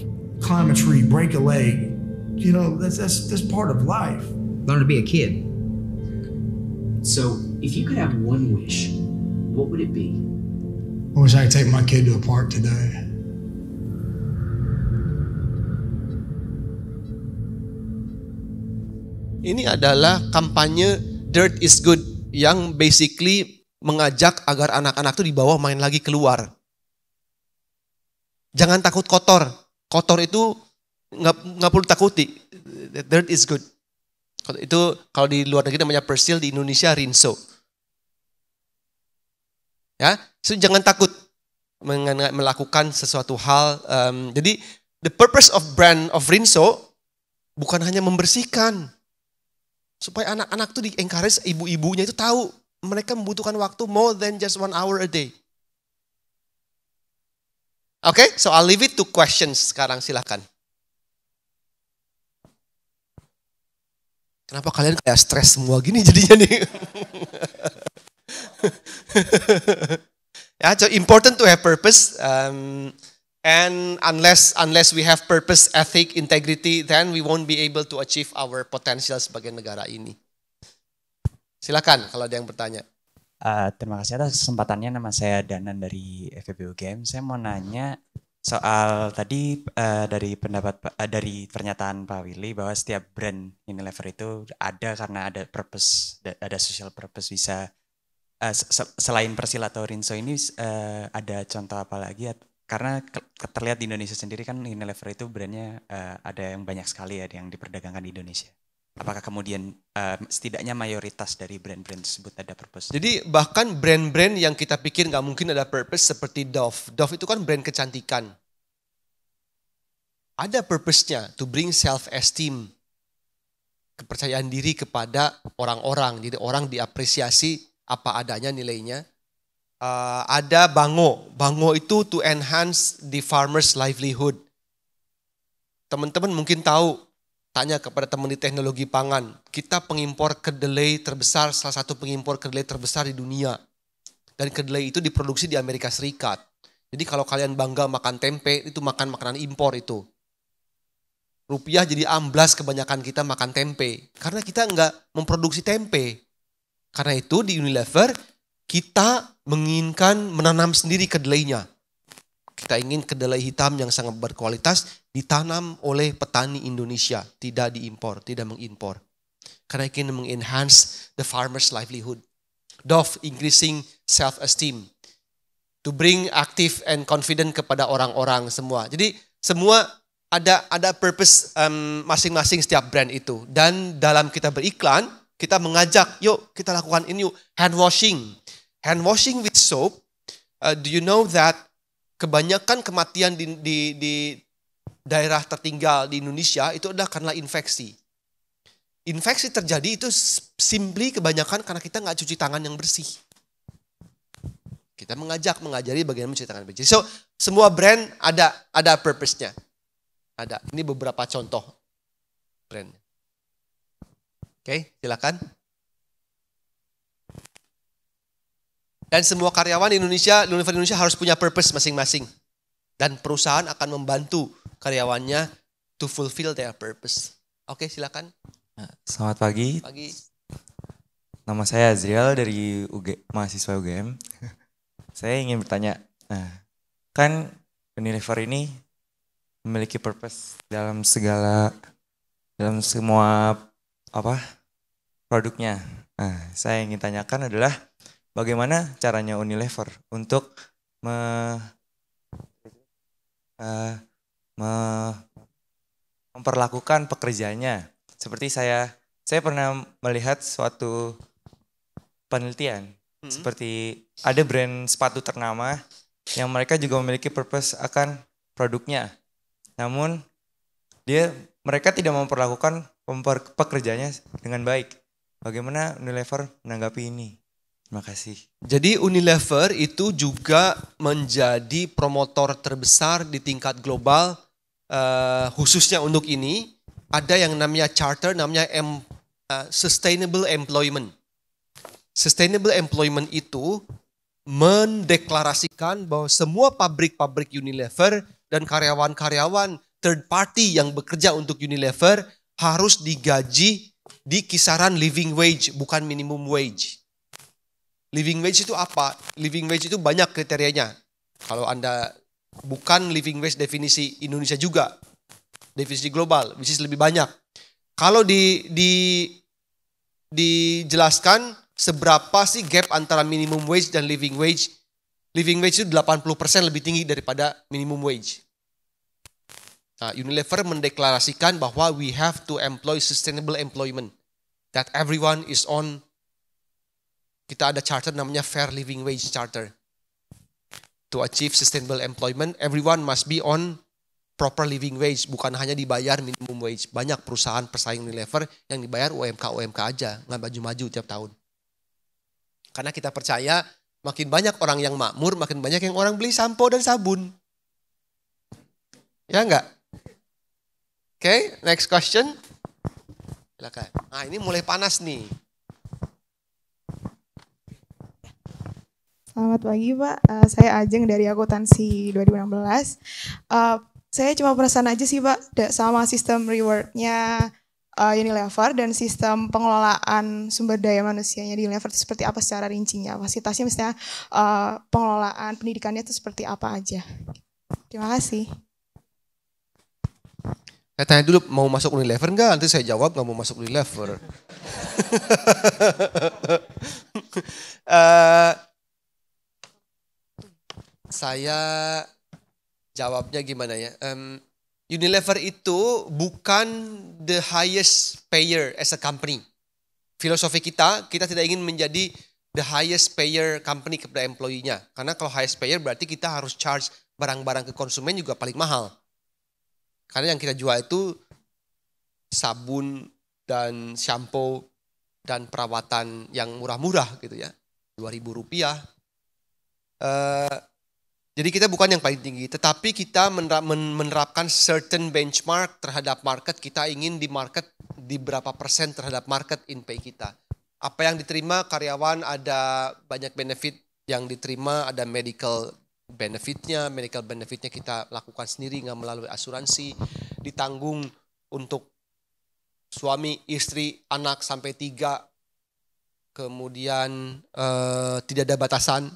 Climb a tree, break a leg. You know, that's part of life. Learn to be a kid. So, if you could have one wish, what would it be? I wish I could take my kid to a park today. Ini adalah kampanye Dirt is Good yang basically mengajak agar anak-anak tuh di bawah main lagi keluar. Jangan takut kotor. Kotor itu nggak perlu takuti. Dirt is good. Itu kalau di luar negeri namanya persil, di Indonesia rinso. Ya, so jangan takut melakukan sesuatu hal. Jadi the purpose of brand of rinso bukan hanya membersihkan, supaya anak-anak tuh di-encourage, ibu-ibunya itu tahu mereka membutuhkan waktu more than just 1 hour a day. Okay, so I'll leave it to questions sekarang, silahkan. Kenapa kalian kayak stres semua gini jadinya nih? Ya, so important to have purpose, and unless we have purpose, ethic, integrity, then we won't be able to achieve our potential sebagai negara ini. Silakan kalau ada yang bertanya. Terima kasih atas kesempatannya. Nama saya Danan dari FEB UGM. Saya mau nanya soal tadi dari dari pernyataan Pak Willy bahwa setiap brand Unilever itu ada karena ada purpose, ada social purpose. Bisa selain Persil atau Rinso ini ada contoh apa lagi? Karena terlihat di Indonesia sendiri kan Unilever itu brandnya ada yang banyak sekali ya yang diperdagangkan di Indonesia. Apakah kemudian setidaknya mayoritas dari brand-brand tersebut ada purpose? Jadi bahkan brand-brand yang kita pikir nggak mungkin ada purpose seperti Dove. Dove itu kan brand kecantikan. Ada purpose-nya to bring self-esteem, kepercayaan diri kepada orang-orang. Jadi orang diapresiasi apa adanya nilainya. Ada Bango. Bango itu to enhance the farmer's livelihood. Teman-teman mungkin tahu, tanya kepada teman di teknologi pangan. Kita pengimpor kedelai terbesar, salah satu pengimpor kedelai terbesar di dunia. Dan kedelai itu diproduksi di Amerika Serikat. Jadi kalau kalian bangga makan tempe, itu makan makanan impor itu. Rupiah jadi amblas kebanyakan kita makan tempe. Karena kita nggak memproduksi tempe. Karena itu di Unilever, kita menginginkan menanam sendiri kedelainya. Kita ingin kedelai hitam yang sangat berkualitas ditanam oleh petani Indonesia, tidak diimpor, tidak mengimpor. Karena ingin mengenhance the farmer's livelihood. Dove increasing self-esteem. To bring active and confident kepada orang-orang semua. Jadi semua ada purpose masing-masing setiap brand itu. Dan dalam kita beriklan, kita mengajak, yuk kita lakukan ini yuk. Hand washing. Hand washing with soap. Do you know that kebanyakan kematian di daerah tertinggal di Indonesia itu adalah karena infeksi. Infeksi terjadi itu simply kebanyakan karena kita nggak cuci tangan yang bersih. Kita mengajari bagaimana mencuci tangan bersih. So semua brand ada purpose-nya. Ada. Ini beberapa contoh brand. Oke, silakan. Dan semua karyawan Unilever Indonesia harus punya purpose masing-masing. Dan perusahaan akan membantu karyawannya to fulfill their purpose. Oke, silakan. Selamat pagi. Nama saya Azriel dari mahasiswa UGM. Saya ingin bertanya, kan Unilever ini memiliki purpose dalam semua produknya. Saya ingin tanyakan adalah bagaimana caranya Unilever untuk memperlakukan pekerjaannya. Seperti saya saya pernah melihat suatu penelitian seperti ada brand sepatu ternama yang mereka juga memiliki purpose akan produknya. Namun mereka tidak memperlakukan pekerjanya dengan baik. Bagaimana Unilever menanggapi ini? Terima kasih. Jadi Unilever itu juga menjadi promotor terbesar di tingkat global, khususnya untuk ini. Ada yang namanya charter, namanya Sustainable Employment. Sustainable Employment itu mendeklarasikan bahwa semua pabrik-pabrik Unilever dan karyawan-karyawan third party yang bekerja untuk Unilever harus digaji di kisaran living wage, bukan minimum wage. Living wage itu apa? Living wage itu banyak kriterianya. Kalau Anda bukan living wage definisi Indonesia juga, definisi global, which is lebih banyak. Kalau dijelaskan seberapa sih gap antara minimum wage dan living wage? Living wage itu 80% lebih tinggi daripada minimum wage. Nah, Unilever mendeklarasikan bahwa we have to employ sustainable employment. That everyone is on, kita ada charter namanya Fair Living Wage Charter. To achieve sustainable employment, everyone must be on proper living wage, bukan hanya dibayar minimum wage. Banyak perusahaan pesaing Unilever yang dibayar UMK aja, nggak maju-maju tiap tahun. Karena kita percaya makin banyak orang yang makmur, makin banyak yang orang beli sampo dan sabun. Ya enggak? Oke, next question. Silakan. Nah, ini mulai panas nih. Selamat pagi Pak, saya Ajeng dari akuntansi 2016. Saya cuma penasaran aja sih Pak sama sistem rewardnya Unilever dan sistem pengelolaan sumber daya manusianya di Unilever itu seperti apa secara rincinya, fasilitasnya misalnya pengelolaan pendidikannya itu seperti apa aja. Terima kasih. Saya tanya dulu mau masuk Unilever enggak? Nanti saya jawab nggak mau masuk Unilever. Saya jawabnya gimana ya? Unilever itu bukan the highest payer as a company. Filosofi kita tidak ingin menjadi the highest payer company kepada employee-nya. Karena kalau highest payer berarti kita harus charge barang-barang ke konsumen juga paling mahal. Karena yang kita jual itu sabun dan shampoo dan perawatan yang murah-murah gitu ya. Rp2.000. Jadi kita bukan yang paling tinggi, tetapi kita menerapkan certain benchmark terhadap market. Kita ingin di market di berapa persen terhadap market in pay kita. Apa yang diterima karyawan, ada banyak benefit yang diterima, ada medical benefitnya kita lakukan sendiri nggak melalui asuransi, ditanggung untuk suami, istri, anak sampai 3, kemudian tidak ada batasan.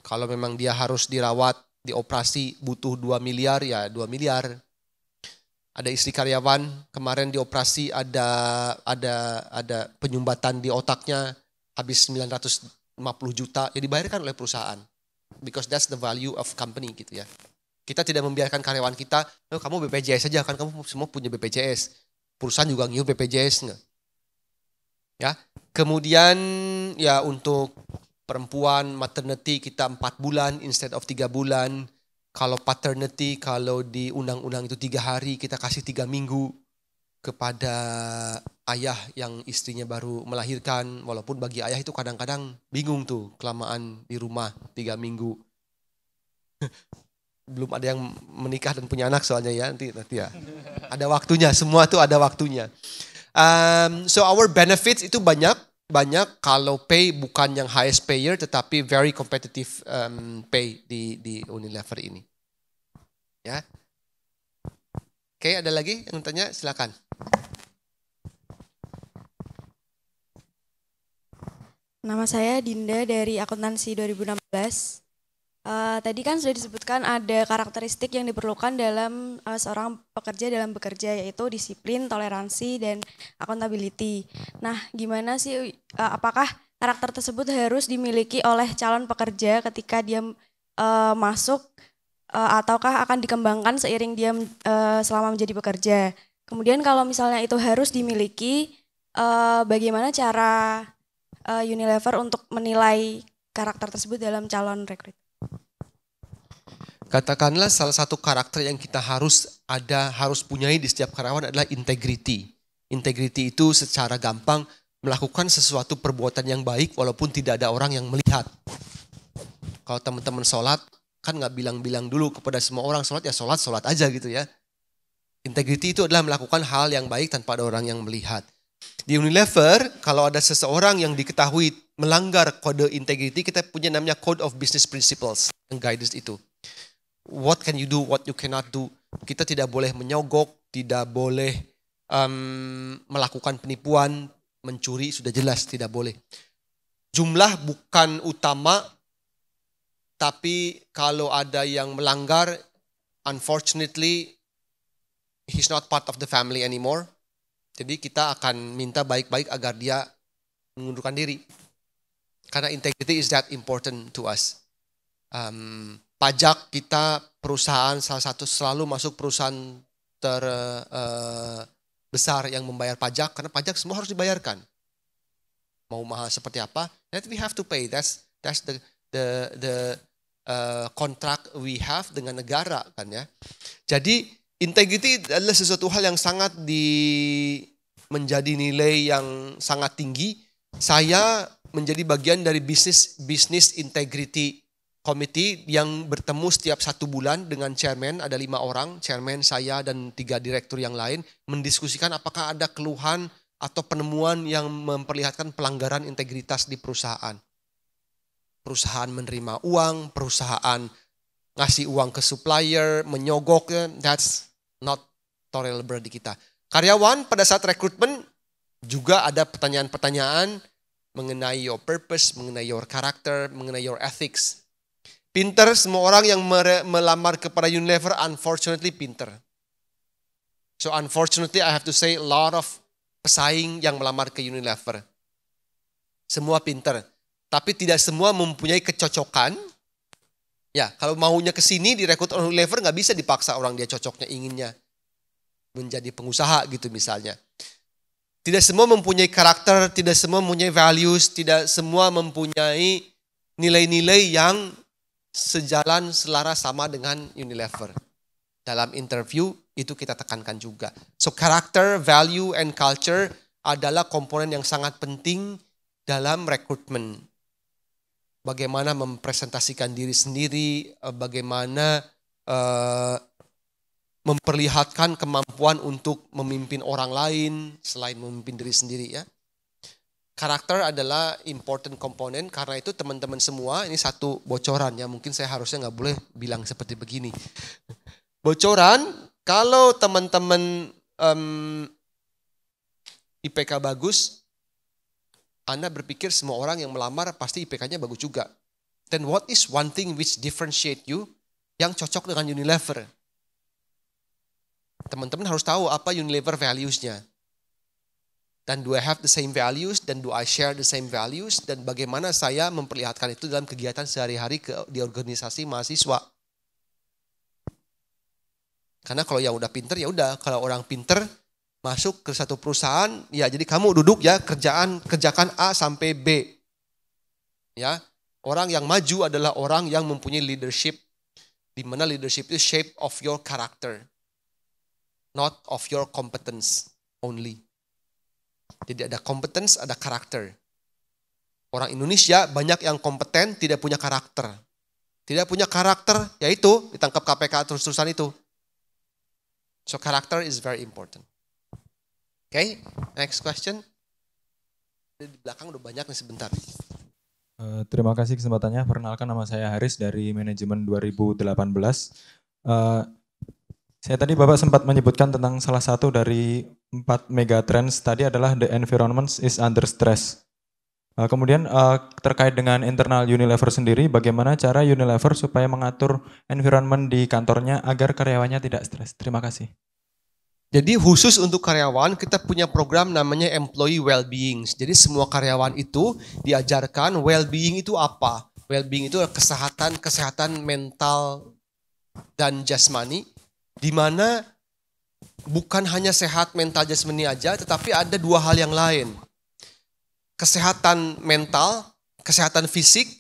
Kalau memang dia harus dirawat, dioperasi butuh 2 miliar, ya 2 miliar. Ada istri karyawan, kemarin dioperasi ada penyumbatan di otaknya, habis 950 juta, ya dibayarkan oleh perusahaan. Because that's the value of company gitu ya. Kita tidak membiarkan karyawan kita, kamu BPJS saja, kan kamu semua punya BPJS. Perusahaan juga ngiup BPJS enggak? Ya. Kemudian ya untuk perempuan maternity kita 4 bulan instead of 3 bulan. Kalau paternity, kalau di undang-undang itu 3 hari, kita kasih 3 minggu kepada ayah yang istrinya baru melahirkan. Walaupun bagi ayah itu kadang-kadang bingung tuh, kelamaan di rumah 3 minggu. Belum ada yang menikah dan punya anak soalnya ya, nanti ya. Ada waktunya, semua tuh ada waktunya. So our benefits itu banyak kalau pay bukan yang highest payer tetapi very competitive pay di Unilever ini. Ya. Oke, ada lagi yang tanya? Silakan. Nama saya Dinda dari akuntansi 2016. Tadi kan sudah disebutkan ada karakteristik yang diperlukan dalam seorang pekerja dalam bekerja, yaitu disiplin, toleransi, dan accountability. Nah, gimana sih, apakah karakter tersebut harus dimiliki oleh calon pekerja ketika dia ataukah akan dikembangkan seiring dia selama menjadi pekerja? Kemudian kalau misalnya itu harus dimiliki, bagaimana cara Unilever untuk menilai karakter tersebut dalam calon rekrut? Katakanlah salah satu karakter yang kita harus punyai di setiap karyawan adalah integrity. Integrity itu secara gampang melakukan sesuatu perbuatan yang baik walaupun tidak ada orang yang melihat. Kalau teman-teman sholat, kan nggak bilang-bilang dulu kepada semua orang sholat, ya sholat aja gitu ya. Integrity itu adalah melakukan hal yang baik tanpa ada orang yang melihat. Di Unilever, kalau ada seseorang yang diketahui melanggar kode integrity, kita punya namanya Code of Business Principles, yang guidance itu. What can you do, what you cannot do. Kita tidak boleh menyogok, tidak boleh melakukan penipuan, mencuri, sudah jelas tidak boleh. Jumlah bukan utama, tapi kalau ada yang melanggar, unfortunately, he's not part of the family anymore. Jadi kita akan minta baik-baik agar dia mengundurkan diri. Karena integrity is that important to us. Pajak kita perusahaan salah satu selalu masuk perusahaan terbesar yang membayar pajak, karena pajak semua harus dibayarkan. Mau mahal seperti apa, that we have to pay. That's the kontrak we have dengan negara kan ya. Jadi integrity adalah sesuatu hal yang sangat menjadi nilai yang sangat tinggi. Saya menjadi bagian dari business integrity committee yang bertemu setiap 1 bulan dengan chairman, ada 5 orang, chairman, saya, dan 3 direktur yang lain, mendiskusikan apakah ada keluhan atau penemuan yang memperlihatkan pelanggaran integritas di perusahaan. Perusahaan menerima uang, perusahaan ngasih uang ke supplier, menyogok, that's not tolerable di kita. Karyawan pada saat rekrutmen juga ada pertanyaan-pertanyaan mengenai your purpose, mengenai your character, mengenai your ethics. Pinter, semua orang yang melamar kepada Unilever unfortunately pinter. So unfortunately I have to say a lot of pesaing yang melamar ke Unilever. Semua pinter, tapi tidak semua mempunyai kecocokan. Ya, kalau maunya ke sini direkrut oleh Unilever nggak bisa dipaksa orang dia cocoknya inginnya menjadi pengusaha gitu misalnya. Tidak semua mempunyai karakter, tidak semua mempunyai values, tidak semua mempunyai nilai-nilai yang sejalan selaras sama dengan Unilever. Dalam interview itu kita tekankan juga. So character, value, and culture adalah komponen yang sangat penting dalam rekrutmen. Bagaimana mempresentasikan diri sendiri, bagaimana memperlihatkan kemampuan untuk memimpin orang lain selain memimpin diri sendiri ya. Karakter adalah important komponen, karena itu teman-teman semua, ini satu bocoran ya, mungkin saya harusnya nggak boleh bilang seperti begini. Bocoran, kalau teman-teman IPK bagus, Anda berpikir semua orang yang melamar pasti IPK-nya bagus juga. Then what is one thing which differentiate you yang cocok dengan Unilever? Teman-teman harus tahu apa Unilever values-nya. Dan do I have the same values, dan do I share the same values, dan bagaimana saya memperlihatkan itu dalam kegiatan sehari-hari di organisasi mahasiswa. Karena kalau yang udah pinter ya udah, kalau orang pinter masuk ke satu perusahaan, ya jadi kamu duduk ya kerjakan A sampai B. Ya, orang yang maju adalah orang yang mempunyai leadership, di mana leadership itu shape of your character, not of your competence only. Jadi ada competence, ada karakter. Orang Indonesia banyak yang kompeten, tidak punya karakter. Tidak punya karakter, yaitu ditangkap KPK terus-terusan itu. So character is very important. Okay, next question. Di belakang udah banyak nih sebentar. Terima kasih kesempatannya. Perkenalkan, nama saya Haris dari manajemen 2018. Saya tadi Bapak sempat menyebutkan tentang salah satu dari 4 megatrends tadi adalah the environment is under stress. Kemudian terkait dengan internal Unilever sendiri, bagaimana cara Unilever supaya mengatur environment di kantornya agar karyawannya tidak stres? Terima kasih. Jadi khusus untuk karyawan kita punya program namanya employee well-being. Jadi semua karyawan itu diajarkan well-being itu apa. Well-being itu kesehatan mental dan jasmani, di mana bukan hanya sehat mental jasmani aja, tetapi ada dua hal yang lain. Kesehatan mental, kesehatan fisik,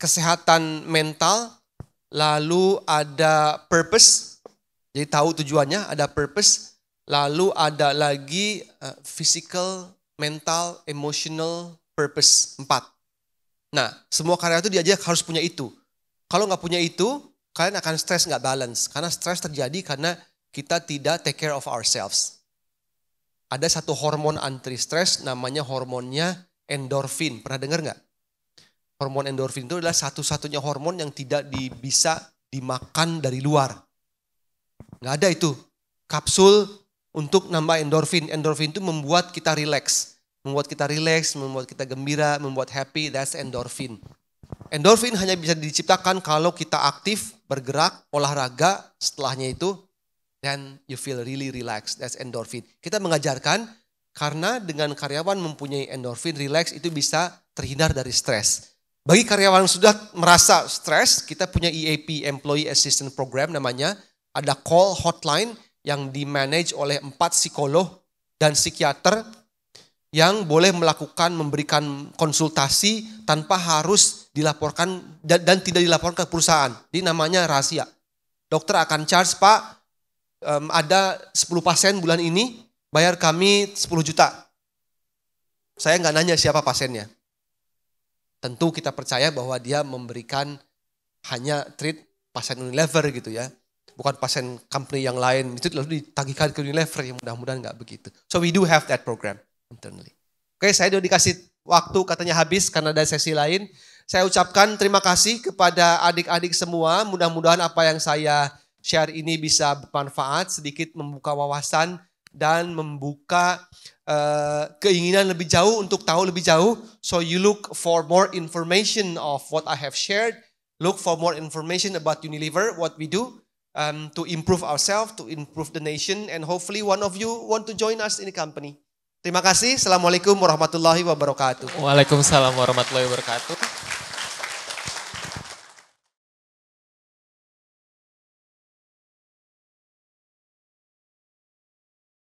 kesehatan mental, lalu ada purpose, jadi tahu tujuannya, ada purpose, lalu ada lagi physical, mental, emotional, purpose, 4. Nah, semua karya itu dia harus punya itu. Kalau nggak punya itu, kalian akan stres, nggak balance. Karena stres terjadi karena kita tidak take care of ourselves. Ada satu hormon anti-stres namanya hormonnya endorfin. Pernah dengar nggak? Hormon endorfin itu adalah satu-satunya hormon yang tidak bisa dimakan dari luar. Nggak ada itu. Kapsul untuk nambah endorfin. Endorfin itu membuat kita relax. Membuat kita relax, membuat kita gembira, membuat happy. That's endorfin. Endorfin hanya bisa diciptakan kalau kita aktif, bergerak, olahraga. Setelahnya itu, then you feel really relaxed. That's endorfin. Kita mengajarkan karena dengan karyawan mempunyai endorfin, relax, itu bisa terhindar dari stres. Bagi karyawan yang sudah merasa stres, kita punya EAP, Employee Assistance Program namanya. Ada call hotline yang di-manage oleh 4 psikolog dan psikiater yang boleh memberikan konsultasi tanpa harus dilaporkan dan tidak dilaporkan ke perusahaan. Ini namanya rahasia. Dokter akan charge, Pak, ada 10 pasien bulan ini, bayar kami 10 juta. Saya nggak nanya siapa pasiennya. Tentu kita percaya bahwa dia memberikan hanya treat pasien Unilever gitu ya. Bukan pasien company yang lain, itu lalu ditagihkan ke Unilever, yang mudah-mudahan nggak begitu. So we do have that program internally. Oke, saya udah dikasih waktu katanya habis karena ada sesi lain. Saya ucapkan terima kasih kepada adik-adik semua. Mudah-mudahan apa yang saya share ini bisa bermanfaat, sedikit membuka wawasan dan membuka keinginan lebih jauh untuk tahu lebih jauh. So you look for more information of what I have shared. Look for more information about Unilever, what we do to improve ourselves, to improve the nation, and hopefully one of you want to join us in the company. Terima kasih. Assalamualaikum warahmatullahi wabarakatuh. Waalaikumsalam warahmatullahi wabarakatuh.